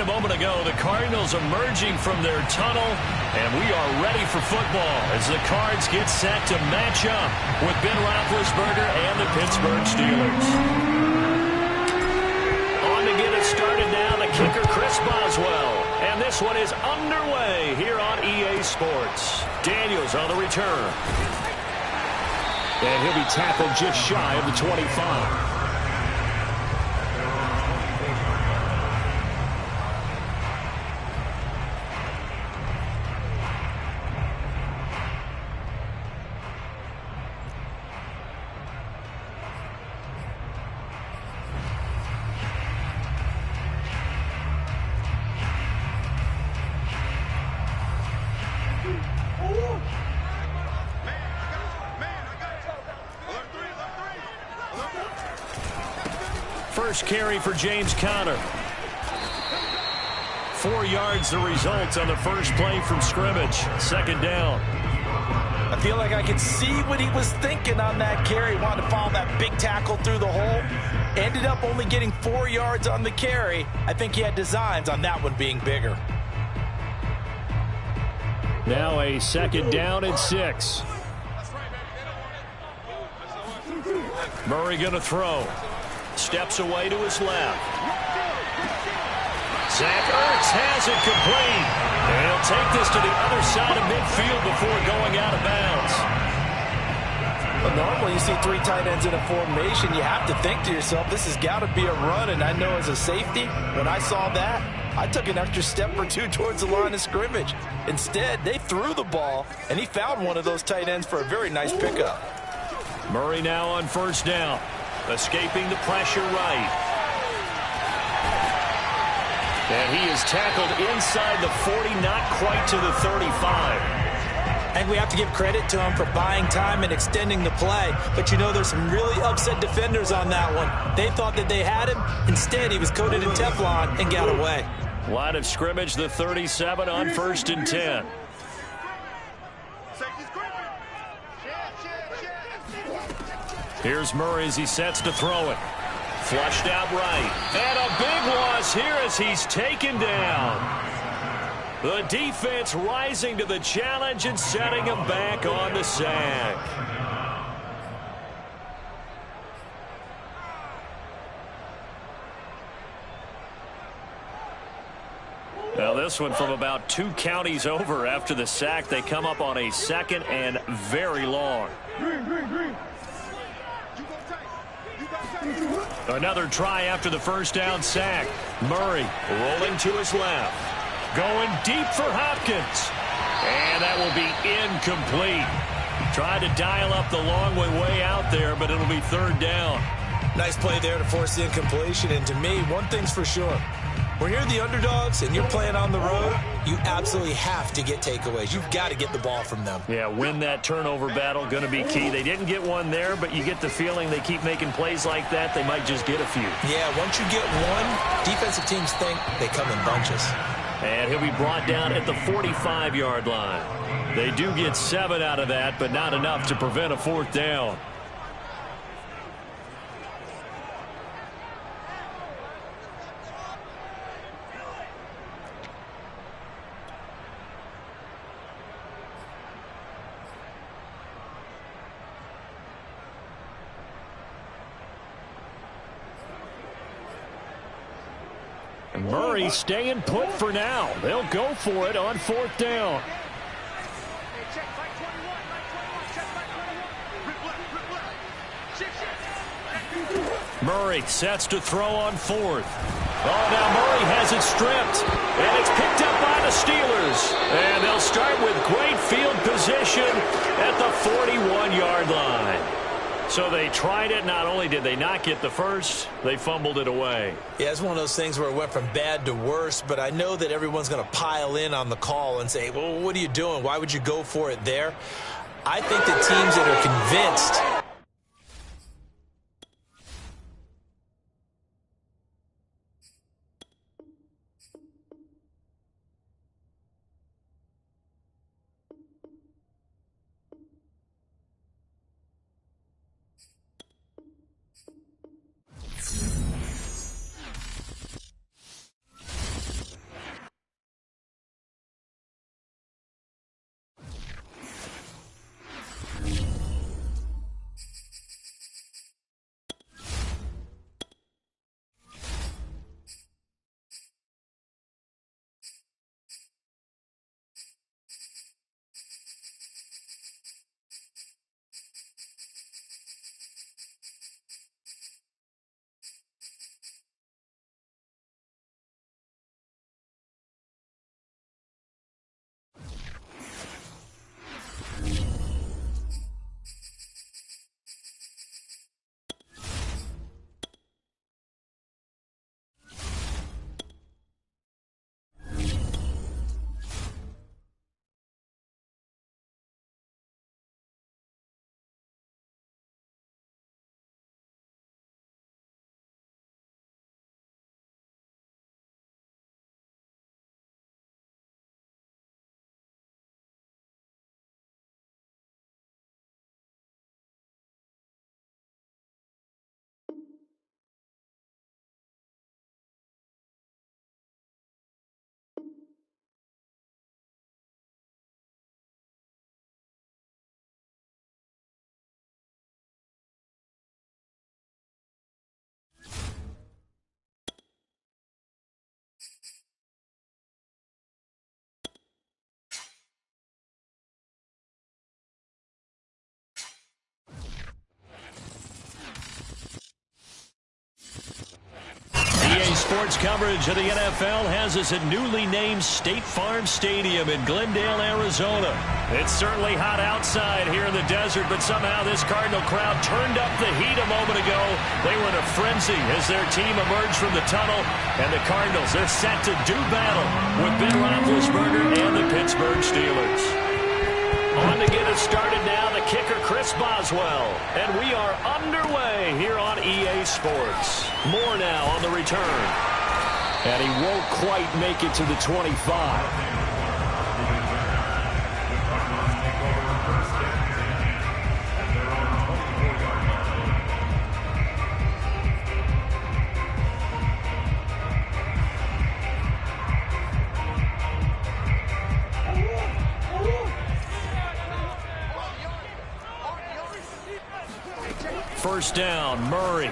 a moment ago, the Cardinals emerging from their tunnel, and we are ready for football as the Cards get set to match up with Ben Roethlisberger and the Pittsburgh Steelers. On to get it started now, the kicker Chris Boswell. And this one is underway here on EA Sports. Daniels on the return. And he'll be tackled just shy of the 25. First carry for James Conner. 4 yards the result on the first play from scrimmage. Second down. I feel like I could see what he was thinking on that carry. Wanted to follow that big tackle through the hole. Ended up only getting 4 yards on the carry. I think he had designs on that one being bigger. Now a second down and 6. Murray going to throw. Steps away to his left. Zach Ertz has it complete. And he'll take this to the other side of midfield before going out of bounds. But normally you see 3 tight ends in a formation, you have to think to yourself, this has got to be a run. And I know as a safety, when I saw that, I took an extra step or 2 towards the line of scrimmage. Instead, they threw the ball, and he found one of those tight ends for a very nice pickup. Murray now on first down. Escaping the pressure right. And he is tackled inside the 40, not quite to the 35. And we have to give credit to him for buying time and extending the play. But you know there's some really upset defenders on that one. They thought that they had him. Instead, he was coated in Teflon and got away. Line of scrimmage, the 37 on first and 10. Here's Murray as he sets to throw it. Flushed out right. And a big loss here as he's taken down. The defense rising to the challenge and setting him back on the sack. Now this one from about 2 counties over after the sack. They come up on a second and very long. Another try after the first down sack. Murray rolling to his left. Going deep for Hopkins. And that will be incomplete. Tried to dial up the long way out there, but it'll be third down. Nice play there to force the incompletion. And to me, one thing's for sure. When you're the underdogs and you're playing on the road, you absolutely have to get takeaways. You've got to get the ball from them. Yeah, win that turnover battle, going to be key. They didn't get one there, but you get the feeling they keep making plays like that, they might just get a few. Yeah, once you get one, defensive teams think they come in bunches. And he'll be brought down at the 45-yard line. They do get 7 out of that, but not enough to prevent a fourth down. Murray staying put for now. They'll go for it on fourth down. Murray sets to throw on fourth. Oh, now Murray has it stripped. And it's picked up by the Steelers. And they'll start with great field position at the 41-yard line. So they tried it. Not only did they not get the first, they fumbled it away. Yeah, it's one of those things where it went from bad to worse, but I know that everyone's going to pile in on the call and say, well, what are you doing? Why would you go for it there? I think the teams that are convinced sports coverage of the NFL has us at newly named State Farm Stadium in Glendale, Arizona. It's certainly hot outside here in the desert, but somehow this Cardinal crowd turned up the heat a moment ago. They were in a frenzy as their team emerged from the tunnel, and the Cardinals, they're set to do battle with Ben Roethlisberger and the Pittsburgh Steelers. On to get us started now, the kicker, Chris Boswell. And we are underway here on EA Sports. More now on the return. And he won't quite make it to the 25. First down, Murray.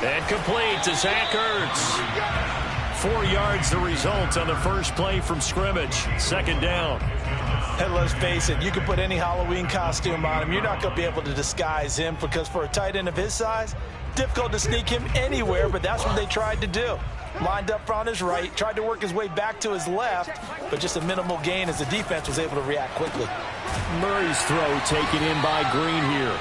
And complete to Zach Ertz. 4 yards the result on the first play from scrimmage. Second down. And let's face it, you can put any Halloween costume on him. You're not going to be able to disguise him because for a tight end of his size, difficult to sneak him anywhere, but that's what they tried to do. Lined up on his right, tried to work his way back to his left, but just a minimal gain as the defense was able to react quickly. Murray's throw taken in by Green here.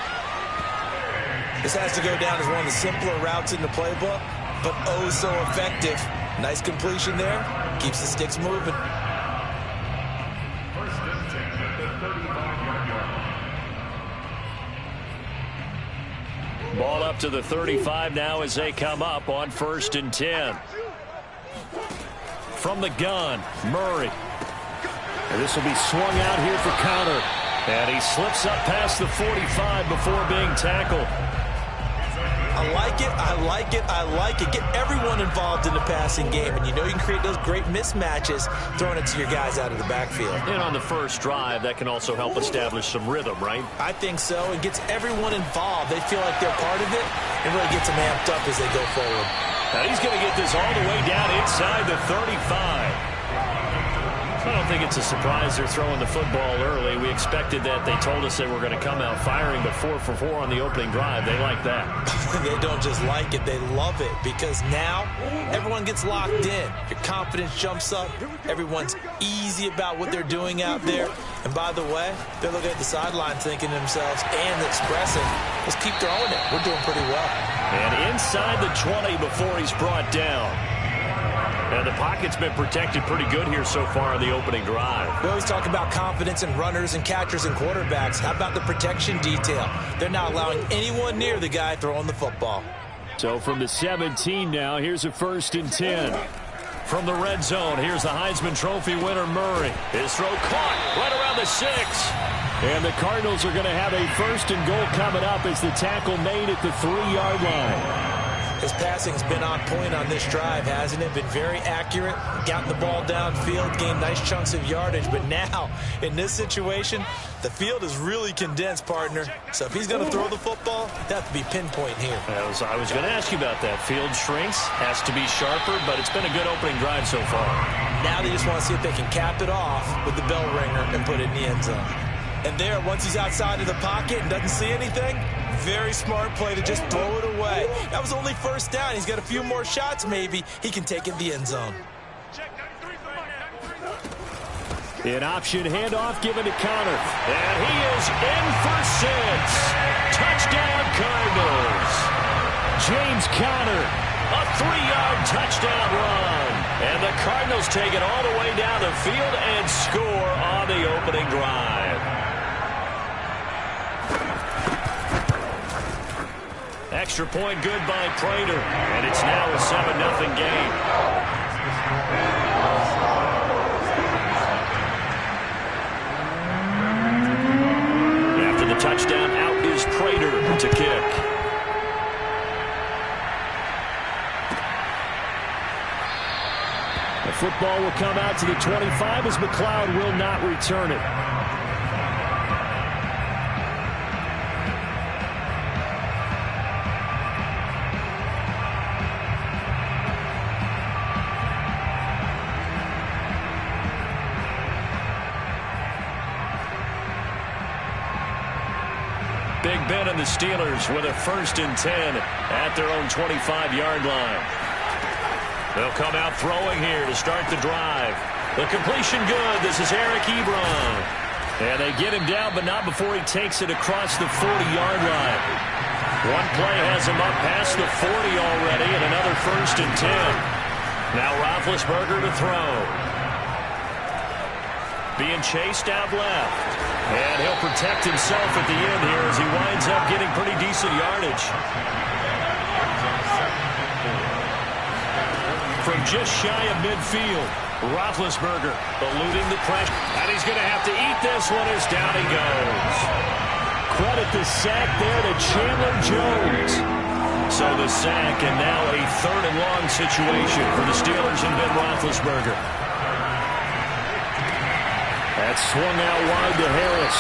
This has to go down as one of the simpler routes in the playbook, but oh so effective. Nice completion there. Keeps the sticks moving. Ball up to the 35 now as they come up on 1st and 10. From the gun, Murray. And this will be swung out here for counter. And he slips up past the 45 before being tackled. I like it, I like it, I like it. Get everyone involved in the passing game, and you know you can create those great mismatches throwing it to your guys out of the backfield. And on the first drive, that can also help establish some rhythm, right? I think so. It gets everyone involved. They feel like they're part of it, and really gets them amped up as they go forward. Now he's going to get this all the way down inside the 35. I don't think it's a surprise they're throwing the football early. We expected that. They told us they were going to come out firing, but 4 for 4 on the opening drive. They like that. They don't just like it, they love it, because now everyone gets locked in. Your confidence jumps up. Everyone's easy about what they're doing out there. And by the way, they're looking at the sideline thinking to themselves and expressing, let's keep throwing it. We're doing pretty well. And inside the 20 before he's brought down. And the pocket's been protected pretty good here so far on the opening drive. We always talk about confidence in runners and catchers and quarterbacks. How about the protection detail? They're not allowing anyone near the guy throwing the football. So from the 17 now, here's a 1st and 10. From the red zone, here's the Heisman Trophy winner, Murray. His throw caught right around the 6. And the Cardinals are going to have a 1st and goal coming up as the tackle made at the 3-yard line. His passing's been on point on this drive, hasn't it? Been very accurate, gotten the ball downfield, gained nice chunks of yardage. But now, in this situation, the field is really condensed, partner. So if he's going to throw the football, that have to be pinpoint here. I was going to ask you about that. Field shrinks, has to be sharper, but it's been a good opening drive so far. Now they just want to see if they can cap it off with the bell ringer and put it in the end zone. And there, once he's outside of the pocket and doesn't see anything, very smart play to just throw it away. That was only 1st down. He's got a few more shots, maybe. He can take it in the end zone. An option handoff given to Connor. And he is in for 6. Touchdown, Cardinals. James Conner, a 3-yard touchdown run. And the Cardinals take it all the way down the field and score on the opening drive. Extra point good by Prater, and it's now a 7-0 game. After the touchdown, out is Prater to kick. The football will come out to the 25 as McLeod will not return it. Big Ben and the Steelers with a 1st and 10 at their own 25-yard line. They'll come out throwing here to start the drive. The completion good. This is Eric Ebron. And they get him down, but not before he takes it across the 40-yard line. One play has him up past the 40 already, and another 1st and 10. Now Roethlisberger to throw. Being chased out left. And he'll protect himself at the end here as he winds up getting pretty decent yardage. From just shy of midfield, Roethlisberger eluding the pressure. And he's going to have to eat this one as down he goes. Credit the sack there to Chandler Jones. So the sack, and now a 3rd and long situation for the Steelers and Ben Roethlisberger. That's swung out wide to Harris.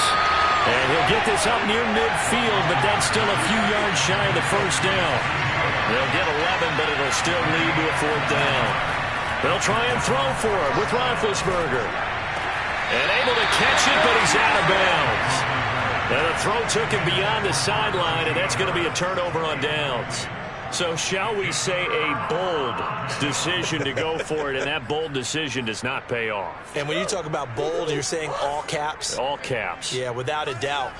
And he'll get this up near midfield, but that's still a few yards shy of the 1st down. They'll get 11, but it'll still lead to a 4th down. They'll try and throw for it with Roethlisberger. And able to catch it, but he's out of bounds. And the throw took him beyond the sideline, and that's going to be a turnover on downs. So shall we say a bold decision to go for it, and that bold decision does not pay off. And when you talk about bold, you're saying all caps? All caps. Yeah, without a doubt.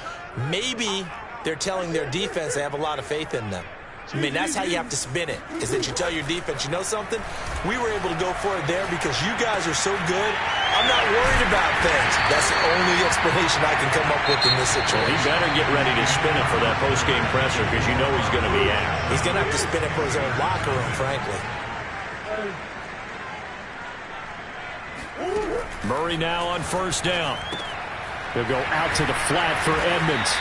Maybe they're telling their defense they have a lot of faith in them. I mean, that's how you have to spin it, is that you tell your defense, you know something? We were able to go for it there because you guys are so good. I'm not worried about things. That's the only explanation I can come up with in this situation. He better get ready to spin it for that post-game presser because you know he's going to be out. He's going to have to spin it for his own locker room, frankly. Murray now on 1st down. He'll go out to the flat for Edmonds.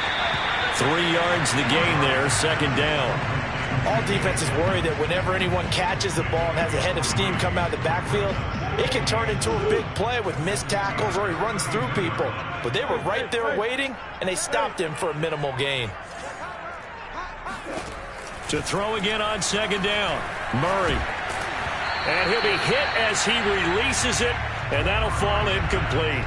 3 yards the gain there, 2nd down. All defenses worry that whenever anyone catches the ball and has a head of steam come out of the backfield, it can turn into a big play with missed tackles or he runs through people. But they were right there waiting, and they stopped him for a minimal gain. To throw again on 2nd down, Murray. And he'll be hit as he releases it, and that'll fall incomplete.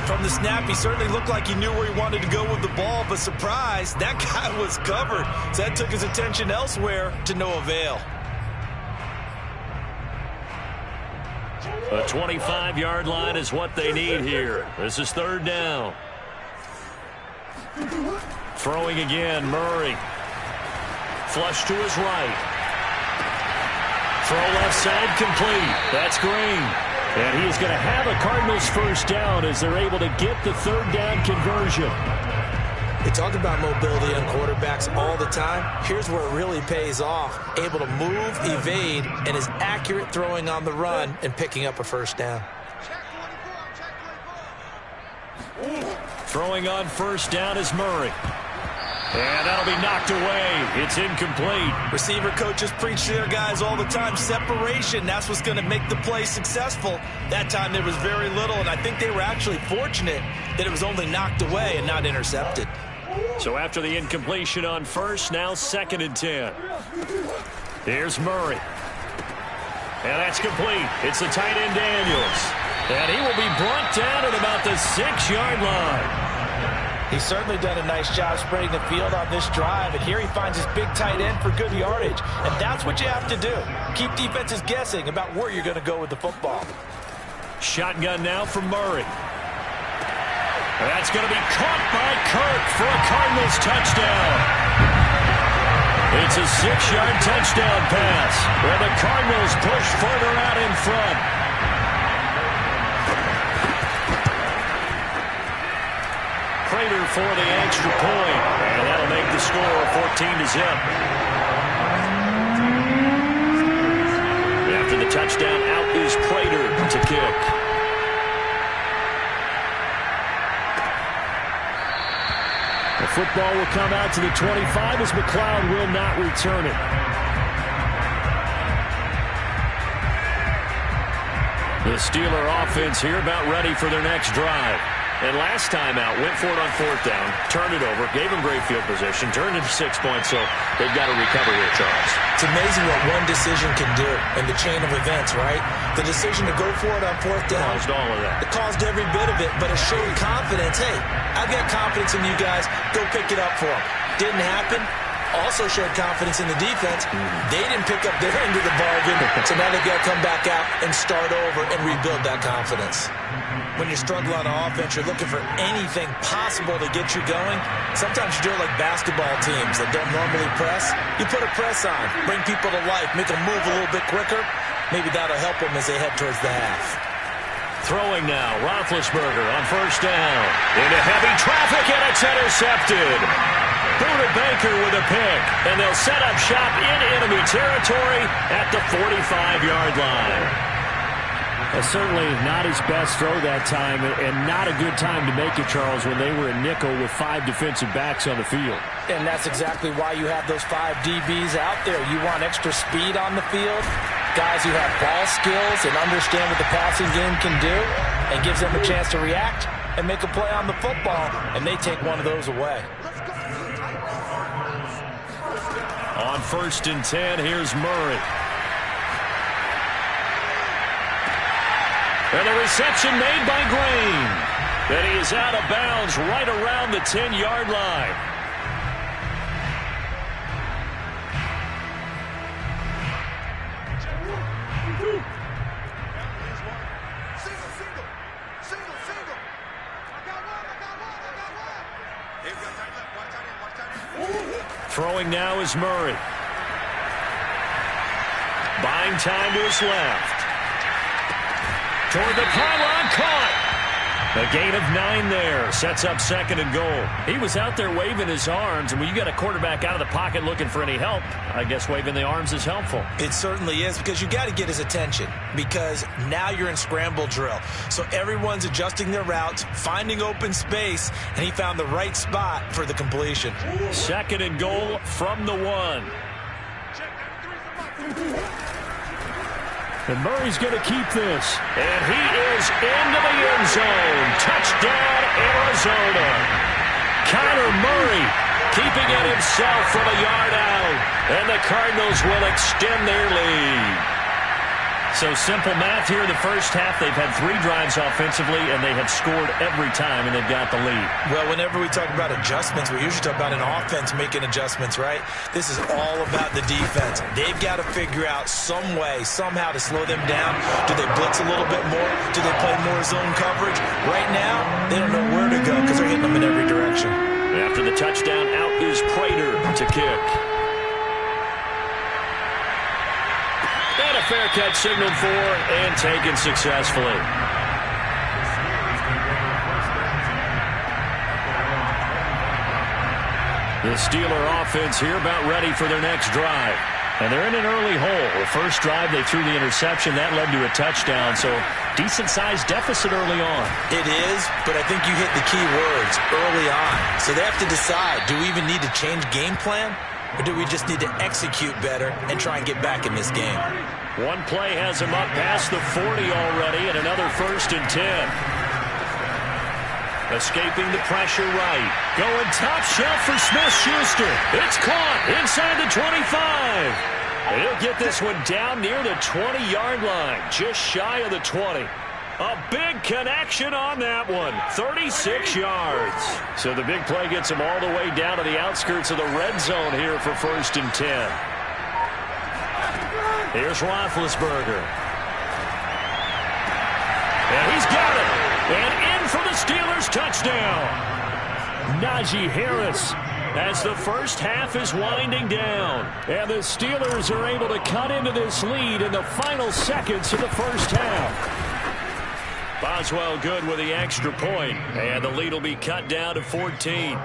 From the snap, he certainly looked like he knew where he wanted to go with the ball, but surprise, that guy was covered. So that took his attention elsewhere to no avail. A 25-yard line is what they need here. This is 3rd down. Throwing again, Murray. Flush to his right. Throw left side complete. That's Green. And he is going to have a Cardinals 1st down as they're able to get the 3rd down conversion. They talk about mobility on quarterbacks all the time. Here's where it really pays off. Able to move, evade, and is accurate throwing on the run and picking up a 1st down. Throwing on 1st down is Murray. And that'll be knocked away. It's incomplete. Receiver coaches preach to their guys all the time. Separation, that's what's going to make the play successful. That time there was very little, and I think they were actually fortunate that it was only knocked away and not intercepted. So after the incompletion on 1st, now 2nd and 10. Here's Murray. And that's complete. It's the tight end Daniels. And he will be brought down at about the 6-yard line. He's certainly done a nice job spreading the field on this drive, and here he finds his big tight end for good yardage. And that's what you have to do. Keep defenses guessing about where you're going to go with the football. Shotgun now from Murray. That's going to be caught by Kirk for a Cardinals touchdown. It's a 6-yard touchdown pass where the Cardinals push further out in front. Prater for the extra point, and that'll make the score 14-0. After the touchdown, out is Prater to kick. The football will come out to the 25 as McLeod will not return it. The Steeler offense here about ready for their next drive. And last time out, went for it on 4th down, turned it over, gave them great field position, turned it 6 points, so they've got to recover here, Charles. It's amazing what one decision can do in the chain of events, right? The decision to go for it on 4th down. Caused all of that. It caused every bit of it, but it showed confidence. Hey, I've got confidence in you guys. Go pick it up for them. Didn't happen. also showed confidence in the defense. They didn't pick up their end of the bargain, so now they've got to come back out and start over and rebuild that confidence. When you struggle on offense, you're looking for anything possible to get you going. Sometimes you do it like basketball teams that don't normally press. You put a press on, bring people to life, make them move a little bit quicker. Maybe that'll help them as they head towards the half. Throwing now, Roethlisberger on first down. Into heavy traffic, and it's intercepted. Buda Baker with a pick, and they'll set up shop in enemy territory at the 45-yard line. Certainly not his best throw that time, and not a good time to make it, Charles, when they were in nickel with 5 defensive backs on the field. And that's exactly why you have those 5 DBs out there. You want extra speed on the field, guys who have ball skills and understand what the passing game can do, and gives them a chance to react and make a play on the football, and they take one of those away. On 1st and 10, here's Murray. And the reception made by Green. And he is out of bounds right around the 10-yard line. Throwing now is Murray. Buying time to his left. Toward the pylon, caught. A gain of 9 there. Sets up 2nd and goal. He was out there waving his arms, and when you got a quarterback out of the pocket looking for any help, I guess waving the arms is helpful. It certainly is, because you got to get his attention, because now you're in scramble drill. So everyone's adjusting their routes, finding open space, and he found the right spot for the completion. 2nd and goal from the 1. And Murray's going to keep this. And he is into the end zone. Touchdown, Arizona. Kyler Murray keeping it himself from a yard out. And the Cardinals will extend their lead. So simple math here in the first half. They've had 3 drives offensively, and they have scored every time, and they've got the lead. Well, whenever we talk about adjustments, we usually talk about an offense making adjustments, right? This is all about the defense. They've got to figure out some way, somehow to slow them down. Do they blitz a little bit more? Do they play more zone coverage? Right now, they don't know where to go because they're hitting them in every direction. After the touchdown, out is Prater to kick. And a fair catch signaled for and taken successfully. The Steeler offense here about ready for their next drive. And they're in an early hole. The first drive, they threw the interception. That led to a touchdown, so decent-sized deficit early on. It is, but I think you hit the key words early on. So they have to decide, do we even need to change game plan? Or do we just need to execute better and try and get back in this game? One play has him up past the 40 already, and another 1st and 10. Escaping the pressure right. Going top shelf for Smith-Schuster. It's caught inside the 25. And he'll get this one down near the 20-yard line, just shy of the 20. A big connection on that one, 36 yards. So the big play gets him all the way down to the outskirts of the red zone here for 1st and 10. Here's Roethlisberger. And he's got it. And in for the Steelers touchdown. Najee Harris, as the first half is winding down. and the Steelers are able to cut into this lead in the final seconds of the first half. Boswell good with the extra point, and the lead will be cut down to 14.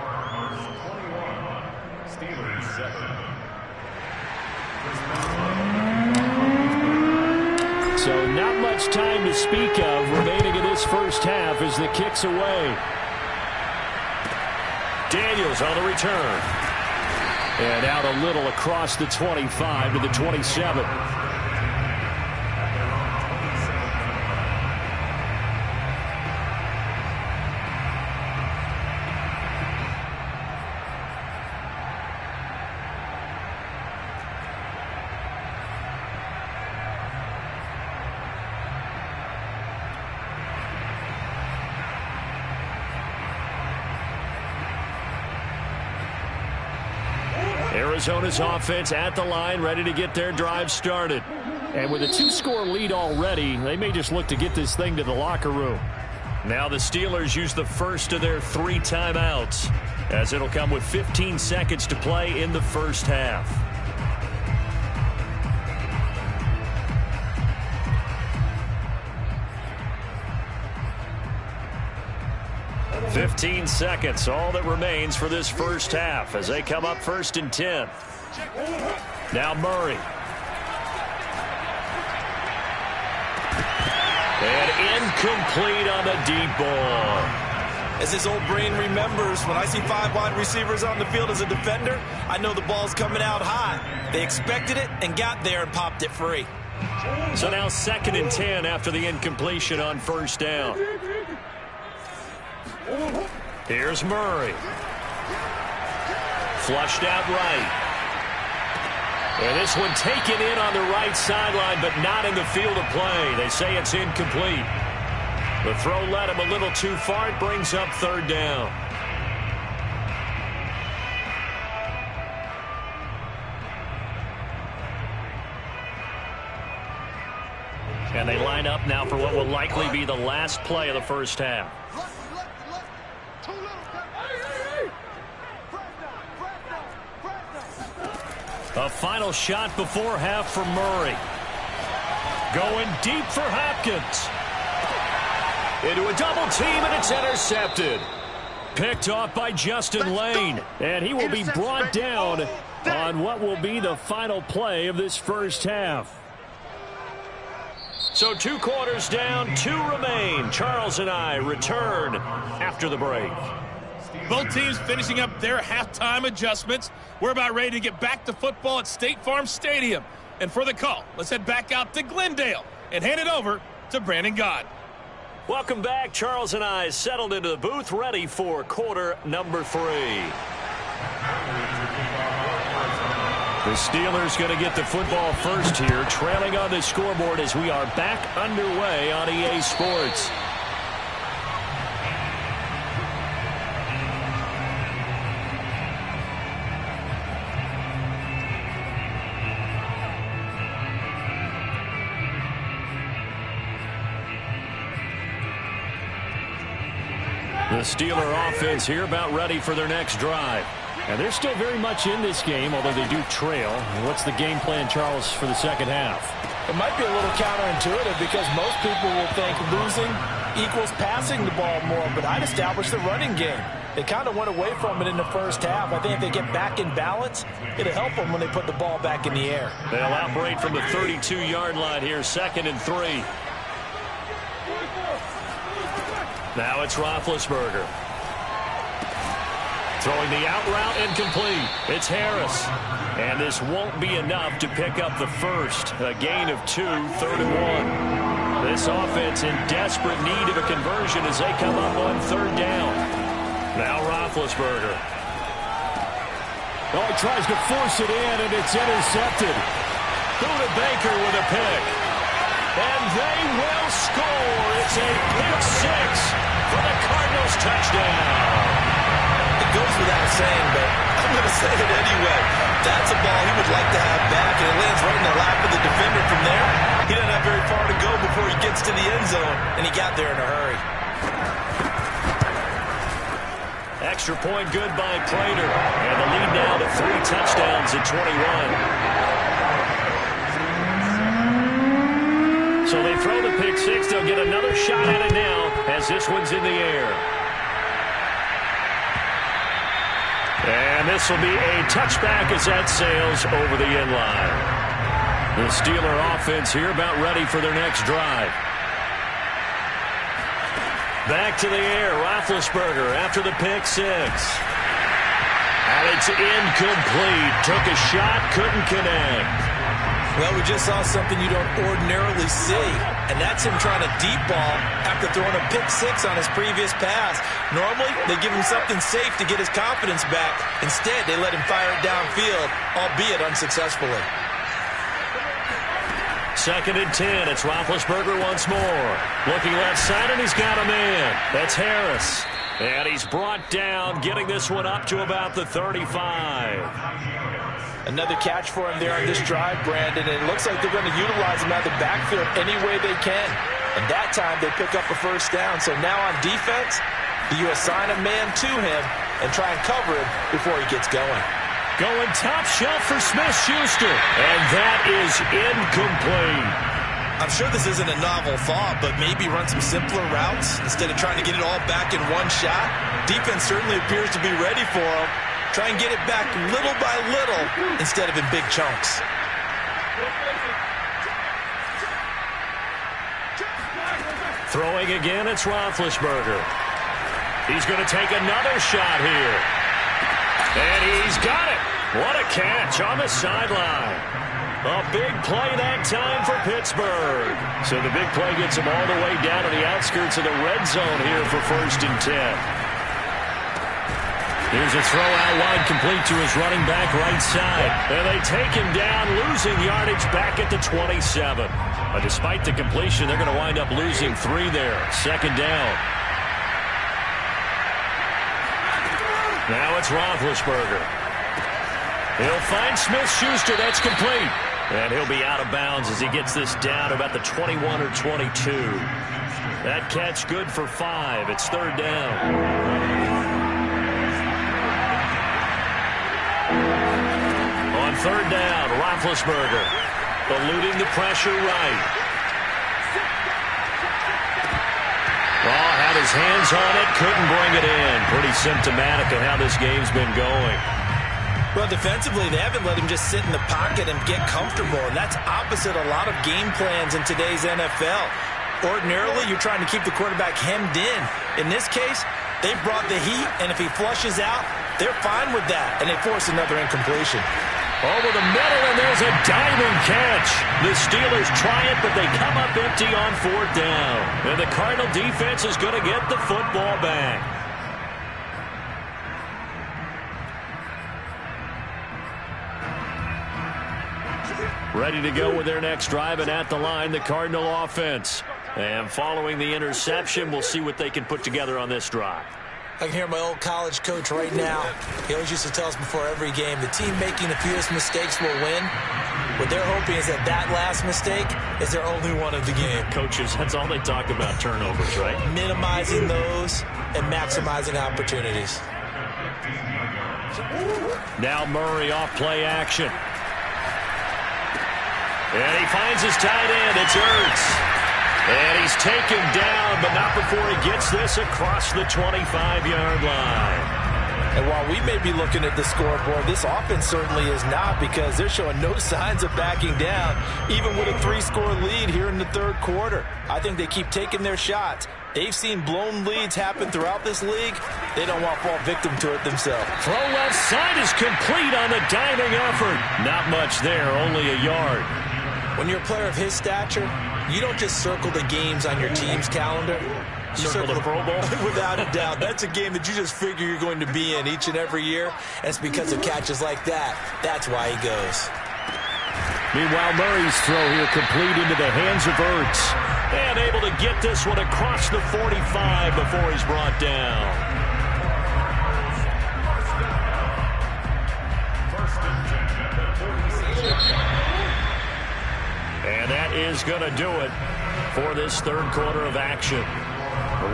So not much time to speak of remaining in this first half as the kick's away. Daniels on the return. And out a little across the 25 to the 27. Arizona's offense at the line, ready to get their drive started. And with a 2-score lead already, they may just look to get this thing to the locker room. Now the Steelers use the first of their 3 timeouts, as it'll come with 15 seconds to play in the first half. 15 seconds, all that remains for this first half as they come up 1st and 10. Now Murray. And incomplete on the deep ball. As his old brain remembers, when I see 5 wide receivers on the field as a defender, I know the ball's coming out high. They expected it and got there and popped it free. So now 2nd and 10 after the incompletion on 1st down. Here's Murray. Flushed out right. And this one taken in on the right sideline, but not in the field of play. They say it's incomplete. The throw led him a little too far. It brings up 3rd down. And they line up now for what will likely be the last play of the first half. A final shot before half for Murray. Going deep for Hopkins. Into a double team, and it's intercepted. Picked off by Justin Lane. And he will be brought down on what will be the final play of this first half. So 2 quarters down, 2 remain. Charles and I return after the break. Both teams finishing up their halftime adjustments. We're about ready to get back to football at State Farm Stadium. And for the call, let's head back out to Glendale and hand it over to Brandon Gott. Welcome back. Charles and I settled into the booth, ready for quarter number 3. The Steelers going to get the football first here, trailing on the scoreboard as we are back underway on EA Sports. The Steeler offense here about ready for their next drive. And they're still very much in this game, although they do trail. What's the game plan, Charles, for the second half? It might be a little counterintuitive because most people will think losing equals passing the ball more, but I'd establish the running game. They kind of went away from it in the first half. I think if they get back in balance, it'll help them when they put the ball back in the air. They'll operate from the 32-yard line here, 2nd and 3. Now it's Roethlisberger. Throwing the out route incomplete. It's Harris. And this won't be enough to pick up the first. A gain of 2, 3rd and 1. This offense in desperate need of a conversion as they come up on 3rd down. Now Roethlisberger. Oh, he tries to force it in, and it's intercepted. Buda Baker with a pick. And they will score. It's a pick 6 for the Cardinals touchdown. It goes without saying, but I'm going to say it anyway. That's a ball he would like to have back, and it lands right in the lap of the defender from there. He doesn't have very far to go before he gets to the end zone, and he got there in a hurry. Extra point good by Prater. And the lead now to 3 touchdowns at 21. So they throw the pick 6. They'll get another shot at it now as this one's in the air. And this will be a touchback as that sails over the end line. The Steeler offense here about ready for their next drive. Back to the air, Roethlisberger after the pick 6. And it's incomplete. Took a shot, couldn't connect. Well, we just saw something you don't ordinarily see, and that's him trying to deep ball after throwing a pick 6 on his previous pass. Normally, they give him something safe to get his confidence back. Instead, they let him fire it downfield, albeit unsuccessfully. 2nd and 10. It's Roethlisberger once more. Looking left side, and he's got a man. That's Harris. And he's brought down, getting this one up to about the 35. Another catch for him there on this drive, Brandon. And it looks like they're going to utilize him out of the backfield any way they can. And that time they pick up a first down. So now on defense, you assign a man to him and try and cover him before he gets going. Going top shelf for Smith-Schuster. And that is incomplete. I'm sure this isn't a novel thought, but maybe run some simpler routes instead of trying to get it all back in one shot. Defense certainly appears to be ready for him. Try and get it back little by little instead of in big chunks. Throwing again, it's Roethlisberger. He's going to take another shot here. And he's got it. What a catch on the sideline. A big play that time for Pittsburgh. So the big play gets him all the way down to the outskirts of the red zone here for 1st and 10. Here's a throw out wide complete to his running back right side. And they take him down, losing yardage back at the 27. But despite the completion, they're going to wind up losing 3 there. 2nd down. Now it's Roethlisberger. He'll find Smith-Schuster. That's complete. And he'll be out of bounds as he gets this down to about the 21 or 22. That catch good for 5. It's 3rd down. On 3rd down, Roethlisberger eluding the pressure right. Ball had his hands on it, couldn't bring it in. Pretty symptomatic of how this game's been going. Well, defensively, they haven't let him just sit in the pocket and get comfortable, and that's opposite a lot of game plans in today's NFL. Ordinarily, you're trying to keep the quarterback hemmed in. In this case, they brought the heat, and if he flushes out, they're fine with that, and they force another incompletion. Over the middle, and there's a diving catch. The Steelers try it, but they come up empty on 4th down. And the Cardinal defense is going to get the football back. Ready to go with their next drive, and at the line, the Cardinal offense. And following the interception, we'll see what they can put together on this drive. I can hear my old college coach right now. He always used to tell us before every game, the team making the fewest mistakes will win. What they're hoping is that that last mistake is their only one of the game. Coaches, that's all they talk about, turnovers, right? Minimizing those and maximizing opportunities. Now Murray off play action. And he finds his tight end. It's Ertz. And he's taken down, but not before he gets this across the 25-yard line. And while we may be looking at the scoreboard, this offense certainly is not, because they're showing no signs of backing down, even with a 3-score lead here in the 3rd quarter. I think they keep taking their shots. They've seen blown leads happen throughout this league. They don't want to fall victim to it themselves. Throw left side is complete on the diving effort. Not much there, only a yard. When you're a player of his stature, you don't just circle the games on your team's calendar. You circle the Pro Bowl? Without a doubt. That's a game that you just figure you're going to be in each and every year. And it's because of catches like that. That's why he goes. Meanwhile, Murray's throw here complete into the hands of Ertz. And able to get this one across the 45 before he's brought down. And that is going to do it for this 3rd quarter of action.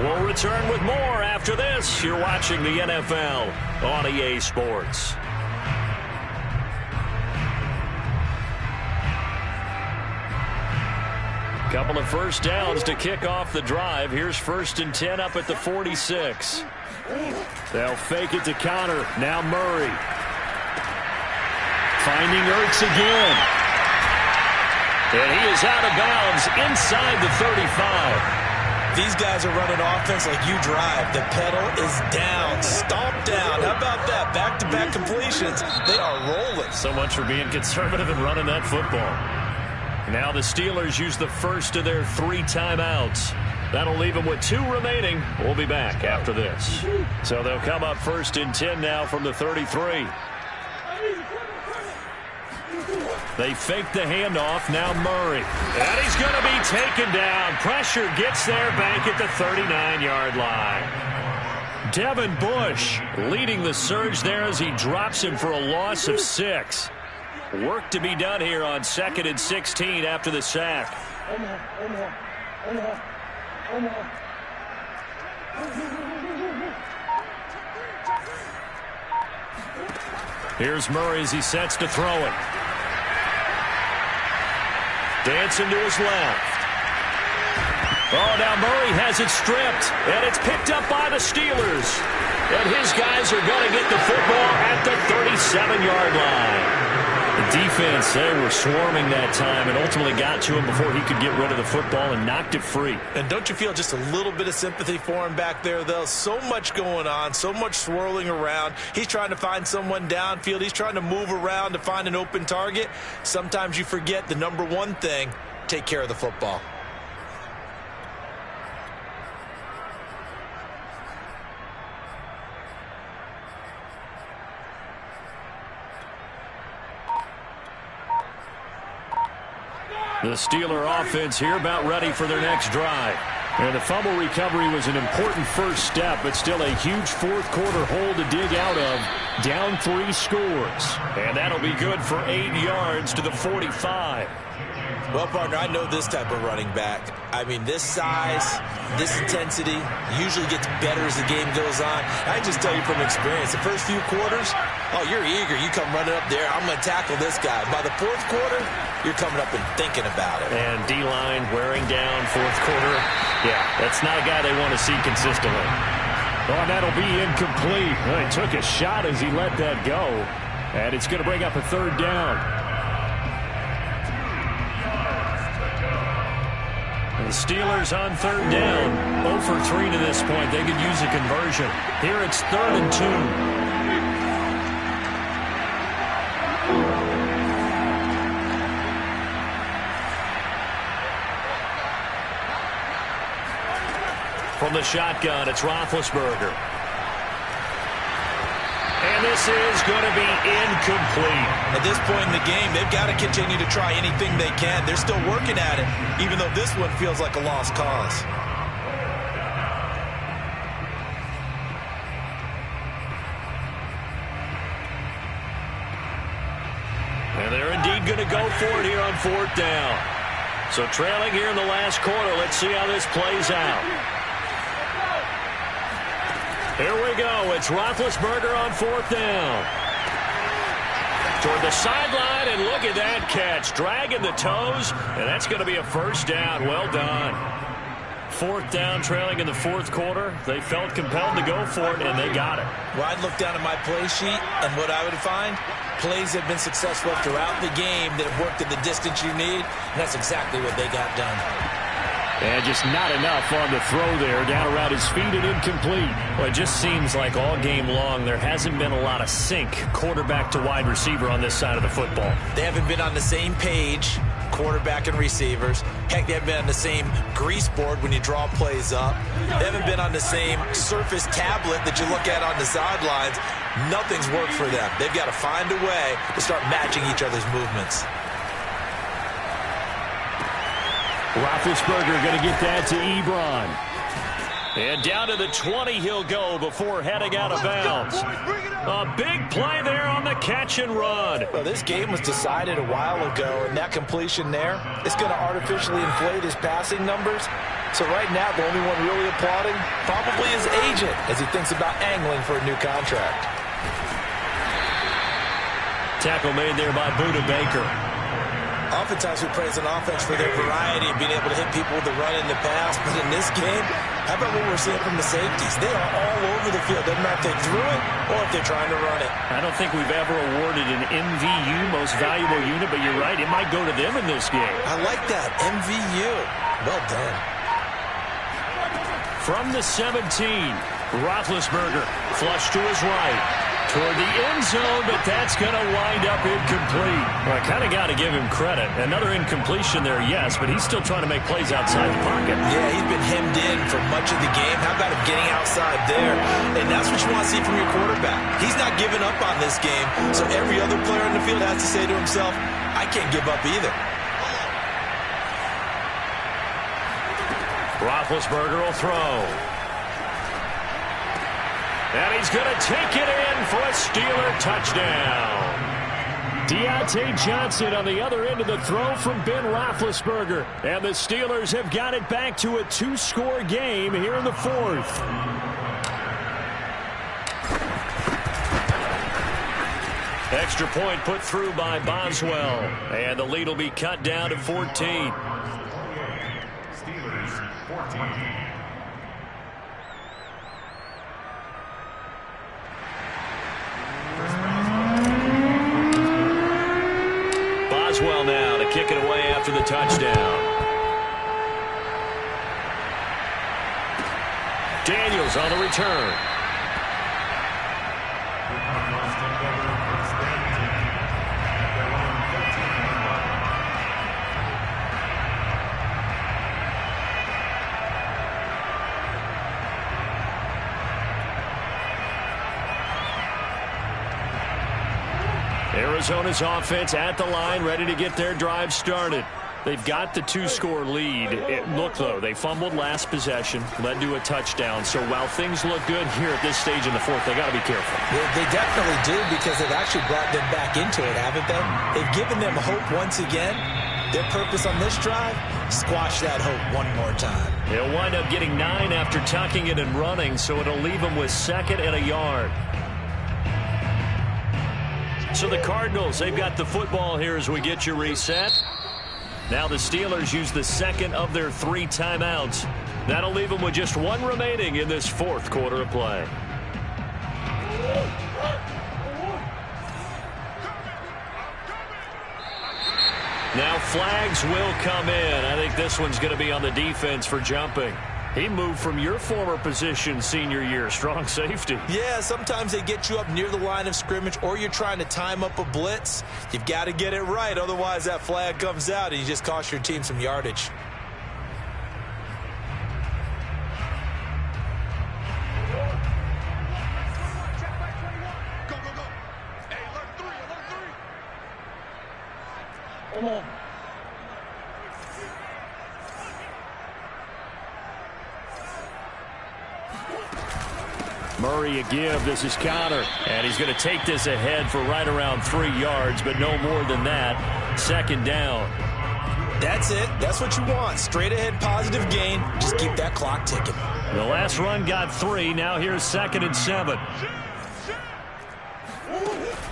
We'll return with more after this. You're watching the NFL on EA Sports. Couple of first downs to kick off the drive. Here's 1st and 10 up at the 46. They'll fake it to counter. Now Murray. Finding Ertz again. And he is out of bounds inside the 35. These guys are running offense like you drive. The pedal is down, stomped down. How about that? Back-to-back completions. They are rolling. So much for being conservative and running that football. Now the Steelers use the first of their 3 timeouts. That'll leave them with 2 remaining. We'll be back after this. So they'll come up 1st and 10 now from the 33. They fake the handoff. Now Murray. And he's going to be taken down. Pressure gets there back at the 39-yard line. Devin Bush leading the surge there as he drops him for a loss of 6. Work to be done here on 2nd and 16 after the sack. Here's Murray as he sets to throw it. Dancing to his left. Oh, now Murray has it stripped, and it's picked up by the Steelers. And his guys are going to get the football at the 37-yard line. The defense, they were swarming that time and ultimately got to him before he could get rid of the football and knocked it free. And don't you feel just a little bit of sympathy for him back there, though? So much going on, so much swirling around. He's trying to find someone downfield. He's trying to move around to find an open target. Sometimes you forget the number one thing, take care of the football. The Steeler offense here about ready for their next drive. And the fumble recovery was an important first step, but still a huge fourth quarter hole to dig out of. Down 3 scores. And that'll be good for 8 yards to the 45. Well, partner, I know this type of running back. I mean, this size, this intensity usually gets better as the game goes on. I just tell you from experience, the first few quarters, oh, you're eager. You come running up there. I'm going to tackle this guy. By the fourth quarter, you're coming up and thinking about it. And D-line wearing down fourth quarter. Yeah, that's not a guy they want to see consistently. Oh, that'll be incomplete. Well, he took a shot as he let that go. And it's going to bring up a 3rd down. The Steelers on 3rd down. 0 for 3 to this point. They could use a conversion. Here it's 3rd and 2. From the shotgun, it's Roethlisberger. And this is going to be incomplete. At this point in the game, they've got to continue to try anything they can. They're still working at it, even though this one feels like a lost cause. And they're indeed going to go for it here on 4th down. So trailing here in the last quarter, let's see how this plays out. Here we go. It's Roethlisberger on 4th down. Toward the sideline, and look at that catch. Dragging the toes, and that's going to be a 1st down. Well done. 4th down, trailing in the 4th quarter. They felt compelled to go for it, and they got it. Well, I'd look down at my play sheet, and what I would find, plays have been successful throughout the game that have worked at the distance you need, and that's exactly what they got done. And just not enough on the throw there, down around his feet and incomplete. Well, it just seems like all game long there hasn't been a lot of sync quarterback to wide receiver on this side of the football. They haven't been on the same page, quarterback and receivers. Heck, they haven't been on the same grease board when you draw plays up. They haven't been on the same surface tablet that you look at on the sidelines. Nothing's worked for them. They've got to find a way to start matching each other's movements. Roethlisberger going to get that to Ebron. And down to the 20 he'll go before heading out of bounds. A big play there on the catch and run. Well, this game was decided a while ago, and that completion there is going to artificially inflate his passing numbers. So right now, the only one really applauding probably his agent as he thinks about angling for a new contract. Tackle made there by Buda Baker. Oftentimes we praise an offense for their variety of being able to hit people with the run and the pass, but in this game, how about what we're seeing from the safeties? They are all over the field. Doesn't matter if they threw it or if they're trying to run it. I don't think we've ever awarded an MVU, most valuable unit, but you're right, it might go to them in this game. I like that, MVU. Well done. From the 17, Roethlisberger flush to his right. Toward the end zone, but that's going to wind up incomplete. Well, I kind of got to give him credit. Another incompletion there, yes, but he's still trying to make plays outside the pocket. Yeah, he's been hemmed in for much of the game. How about him getting outside there? And that's what you want to see from your quarterback. He's not giving up on this game, so every other player in the field has to say to himself, I can't give up either. Roethlisberger will throw. And he's going to take it in for a Steeler touchdown. Deontay Johnson on the other end of the throw from Ben Roethlisberger. And the Steelers have got it back to a 2-score game here in the fourth. Extra point put through by Boswell. And the lead will be cut down to 14. Steelers 14. Boswell now to kick it away after the touchdown. Daniels on the return. Arizona's offense at the line, ready to get their drive started. They've got the 2-score lead. Look, though, they fumbled last possession, led to a touchdown. So while things look good here at this stage in the fourth, they got to be careful. They definitely do, because they've actually brought them back into it, haven't they? They've given them hope once again. Their purpose on this drive, squash that hope one more time. They'll wind up getting 9 after tucking it and running, so it'll leave them with 2nd and a yard. So the Cardinals, they've got the football here as we get you reset. Now the Steelers use the 2nd of their 3 timeouts. That'll leave them with just 1 remaining in this fourth quarter of play. Now flags will come in. I think this one's going to be on the defense for jumping. He moved from your former position senior year, strong safety. Yeah, sometimes they get you up near the line of scrimmage, or you're trying to time up a blitz. You've got to get it right, otherwise that flag comes out and you just cost your team some yardage. Go, go, go. Hey, alert 3, alert 3. Come on. Murray a give. This is Connor. And he's going to take this ahead for right around 3 yards, but no more than that. 2nd down. That's it. That's what you want. Straight ahead positive gain. Just keep that clock ticking. The last run got 3. Now here's 2nd and 7.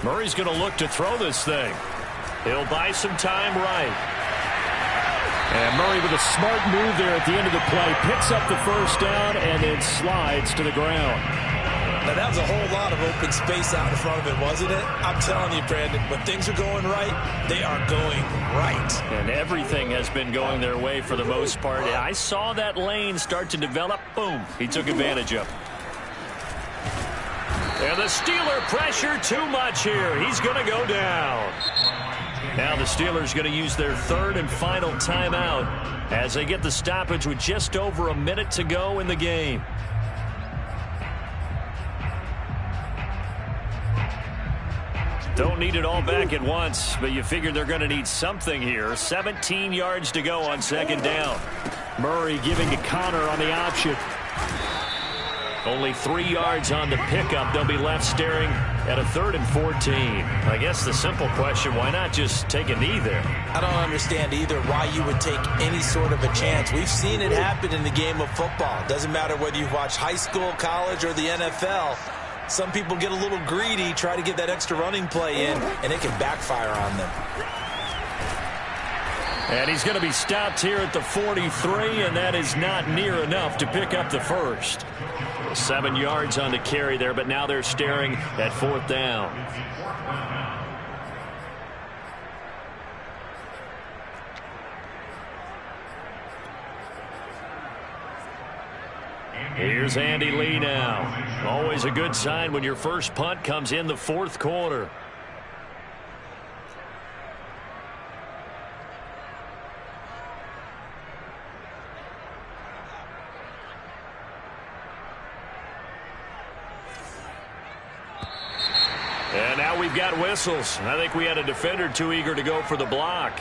Murray's going to look to throw this thing. He'll buy some time right. And Murray with a smart move there at the end of the play. Picks up the first down and then slides to the ground. Now, that was a whole lot of open space out in front of it, wasn't it? I'm telling you, Brandon, when things are going right, they are going right. And everything has been going their way for the most part. I saw that lane start to develop. Boom. He took advantage of it. And the Steeler pressure too much here. He's going to go down. Now the Steelers going to use their 3rd and final timeout as they get the stoppage with just over a minute to go in the game. Don't need it all back at once, but you figure they're going to need something here. 17 yards to go on 2nd down. Murray giving to Connor on the option. Only 3 yards on the pickup. They'll be left staring at a 3rd and 14. I guess the simple question, why not just take a knee there? I don't understand either why you would take any sort of a chance. We've seen it happen in the game of football. Doesn't matter whether you've watched high school, college, or the NFL. Some people get a little greedy, try to get that extra running play in, and it can backfire on them. And he's going to be stopped here at the 43, and that is not near enough to pick up the first. 7 yards on the carry there, but now they're staring at 4th down. Here's Andy Lee now. Always a good sign when your first punt comes in the 4th quarter. And now we've got whistles. I think we had a defender too eager to go for the block.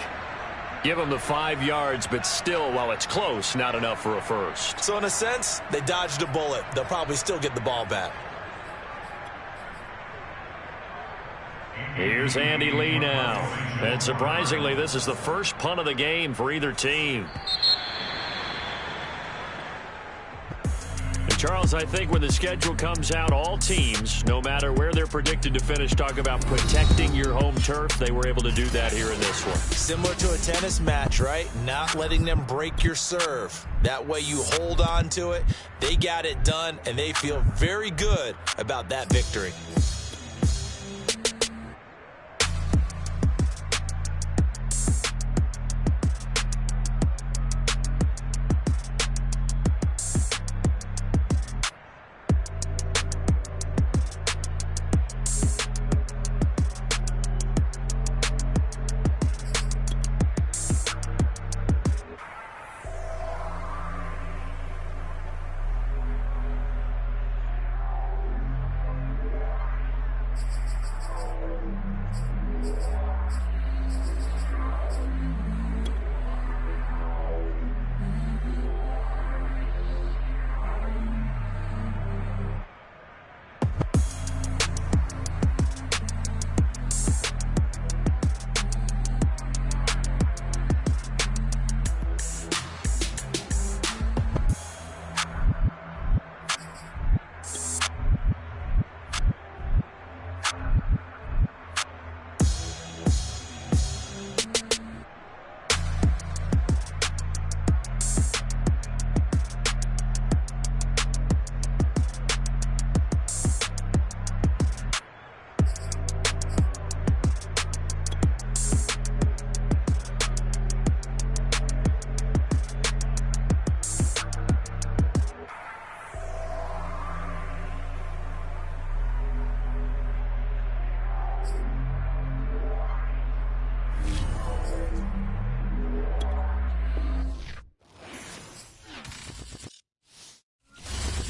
Give them the 5 yards, but still, while it's close, not enough for a first. So in a sense, they dodged a bullet. They'll probably still get the ball back. Here's Andy Lee now. And surprisingly, this is the first punt of the game for either team. And Charles, I think when the schedule comes out, all teams, no matter where they're predicted to finish, talk about protecting your home turf. They were able to do that here in this one. Similar to a tennis match, right? Not letting them break your serve. That way you hold on to it. They got it done, and they feel very good about that victory.